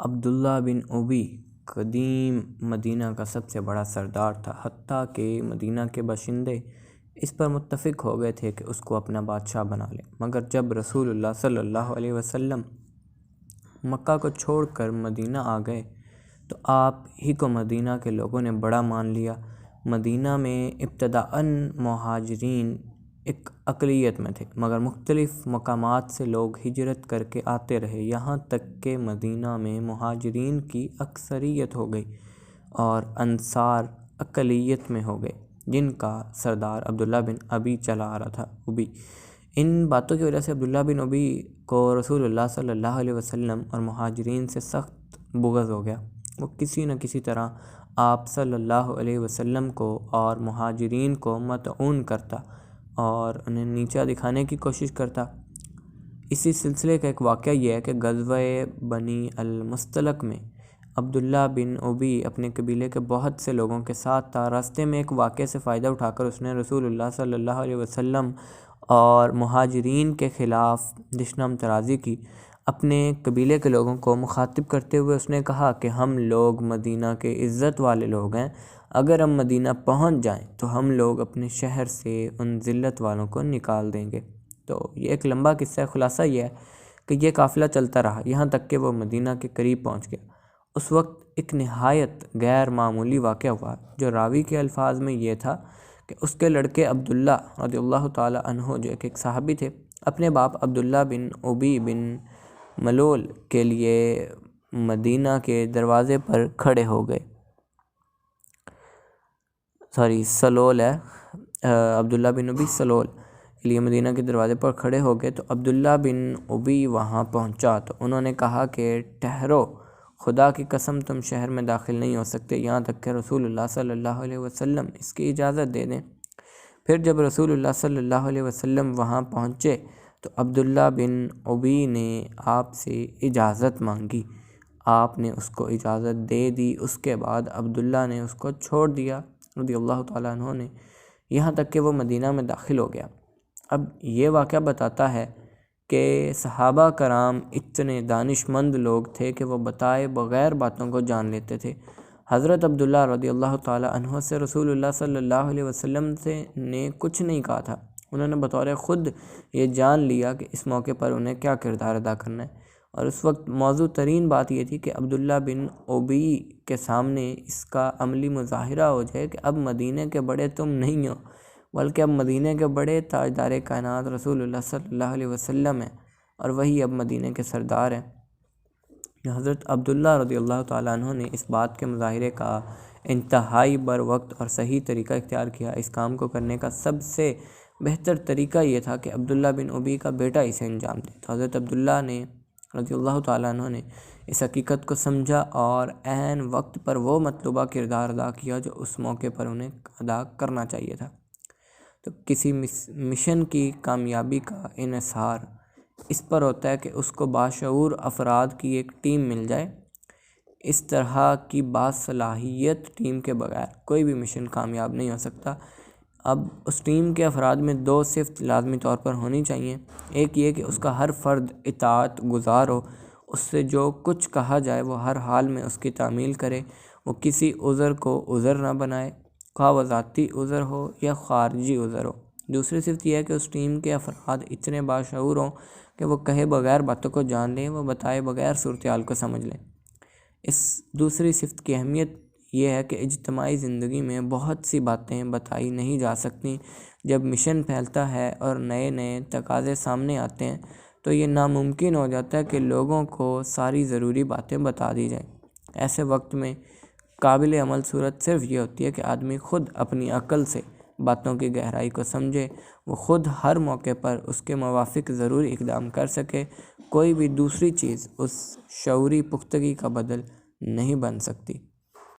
عبداللہ بن ابی قدیم مدینہ کا سب سے بڑا سردار تھا، حتیٰ کہ مدینہ کے باشندے اس پر متفق ہو گئے تھے کہ اس کو اپنا بادشاہ بنا لیں، مگر جب رسول اللہ صلی اللہ علیہ وسلم مکہ کو چھوڑ کر مدینہ آ گئے تو آپ ہی کو مدینہ کے لوگوں نے بڑا مان لیا۔ مدینہ میں ابتداءً مہاجرین ایک اقلیت میں تھے، مگر مختلف مقامات سے لوگ ہجرت کر کے آتے رہے، یہاں تک کہ مدینہ میں مہاجرین کی اکثریت ہو گئی اور انصار اقلیت میں ہو گئے، جن کا سردار عبداللہ بن ابی چلا آ رہا تھا۔ ان باتوں کی وجہ سے عبداللہ بن ابی کو رسول اللہ صلی اللہ علیہ وسلم اور مہاجرین سے سخت بغض ہو گیا۔ وہ کسی نہ کسی طرح آپ صلی اللہ علیہ وسلم کو اور مہاجرین کو مطعون کرتا اور انہیں نیچا دکھانے کی کوشش کرتا۔ اسی سلسلے کا ایک واقعہ یہ ہے کہ غزوہ بنی المصطلق میں عبداللہ بن ابی اپنے قبیلے کے بہت سے لوگوں کے ساتھ تھا۔ راستے میں ایک واقعے سے فائدہ اٹھا کر اس نے رسول اللہ صلی اللہ علیہ وسلم اور مہاجرین کے خلاف دشنام ترازی کی۔ اپنے قبیلے کے لوگوں کو مخاطب کرتے ہوئے اس نے کہا کہ ہم لوگ مدینہ کے عزت والے لوگ ہیں، اگر ہم مدینہ پہنچ جائیں تو ہم لوگ اپنے شہر سے ان ذلت والوں کو نکال دیں گے۔ تو یہ ایک لمبا قصہ ہے، خلاصہ یہ ہے کہ یہ قافلہ چلتا رہا یہاں تک کہ وہ مدینہ کے قریب پہنچ گیا۔ اس وقت ایک نہایت غیر معمولی واقعہ ہوا، جو راوی کے الفاظ میں یہ تھا کہ اس کے لڑکے عبداللہ رضی اللہ تعالی عنہ، جو ایک صحابی تھے، اپنے باپ عبداللہ بن ابی بن ملول کے لیے مدینہ کے دروازے پر کھڑے ہو گئے۔ سلول ہے، عبداللہ بن ابی سلول کے لیے مدینہ کے دروازے پر کھڑے ہو گئے تو عبداللہ بن ابی وہاں پہنچا تو انہوں نے کہا کہ ٹھہرو، خدا کی قسم تم شہر میں داخل نہیں ہو سکتے یہاں تک کہ رسول اللہ صلی اللہ علیہ وسلم اس کی اجازت دے دیں۔ پھر جب رسول اللہ صلی اللہ علیہ وسلم وہاں پہنچے تو عبداللہ بن ابی نے آپ سے اجازت مانگی، آپ نے اس کو اجازت دے دی۔ اس کے بعد عبداللہ نے اس کو چھوڑ دیا رضی اللہ تعالیٰ عنہ نے، یہاں تک کہ وہ مدینہ میں داخل ہو گیا۔ اب یہ واقعہ بتاتا ہے کہ صحابہ کرام اتنے دانش مند لوگ تھے کہ وہ بتائے بغیر باتوں کو جان لیتے تھے۔ حضرت عبداللہ رضی اللہ تعالیٰ عنہ سے رسول اللہ صلی اللہ علیہ وسلم نے کچھ نہیں کہا تھا، انہوں نے بطور خود یہ جان لیا کہ اس موقع پر انہیں کیا کردار ادا کرنا ہے، اور اس وقت موضوع ترین بات یہ تھی کہ عبداللہ بن ابی کے سامنے اس کا عملی مظاہرہ ہو جائے کہ اب مدینہ کے بڑے تم نہیں ہو، بلکہ اب مدینہ کے بڑے تاجدار کائنات رسول اللہ صلی اللہ علیہ وسلم ہیں، اور وہی اب مدینہ کے سردار ہیں۔ حضرت عبداللہ رضی اللہ تعالیٰ عنہ نے اس بات کے مظاہرے کا انتہائی بر وقت اور صحیح طریقہ اختیار کیا۔ اس کام کو کرنے کا سب سے بہتر طریقہ یہ تھا کہ عبداللہ بن ابی کا بیٹا اسے انجام دے۔ تو حضرت عبداللہ نے رضی اللہ تعالیٰ عنہ نے اس حقیقت کو سمجھا اور عین وقت پر وہ مطلوبہ کردار ادا کیا جو اس موقع پر انہیں ادا کرنا چاہیے تھا۔ تو کسی مشن کی کامیابی کا انحصار اس پر ہوتا ہے کہ اس کو باشعور افراد کی ایک ٹیم مل جائے۔ اس طرح کی باصلاحیت ٹیم کے بغیر کوئی بھی مشن کامیاب نہیں ہو سکتا۔ اب اس ٹیم کے افراد میں دو صفت لازمی طور پر ہونی چاہیے، ایک یہ کہ اس کا ہر فرد اطاعت گزار ہو، اس سے جو کچھ کہا جائے وہ ہر حال میں اس کی تعمیل کرے، وہ کسی عذر کو عذر نہ بنائے، خواہ وہ ذاتی عذر ہو یا خارجی عذر ہو۔ دوسری صفت یہ ہے کہ اس ٹیم کے افراد اتنے باشعور ہوں کہ وہ کہے بغیر باتوں کو جان لیں، وہ بتائے بغیر صورتحال کو سمجھ لیں۔ اس دوسری صفت کی اہمیت یہ ہے کہ اجتماعی زندگی میں بہت سی باتیں بتائی نہیں جا سکتی، جب مشن پھیلتا ہے اور نئے نئے تقاضے سامنے آتے ہیں تو یہ ناممکن ہو جاتا ہے کہ لوگوں کو ساری ضروری باتیں بتا دی جائیں۔ ایسے وقت میں قابل عمل صورت صرف یہ ہوتی ہے کہ آدمی خود اپنی عقل سے باتوں کی گہرائی کو سمجھے، وہ خود ہر موقع پر اس کے موافق ضروری اقدام کر سکے، کوئی بھی دوسری چیز اس شعوری پختگی کا بدل نہیں بن سکتی۔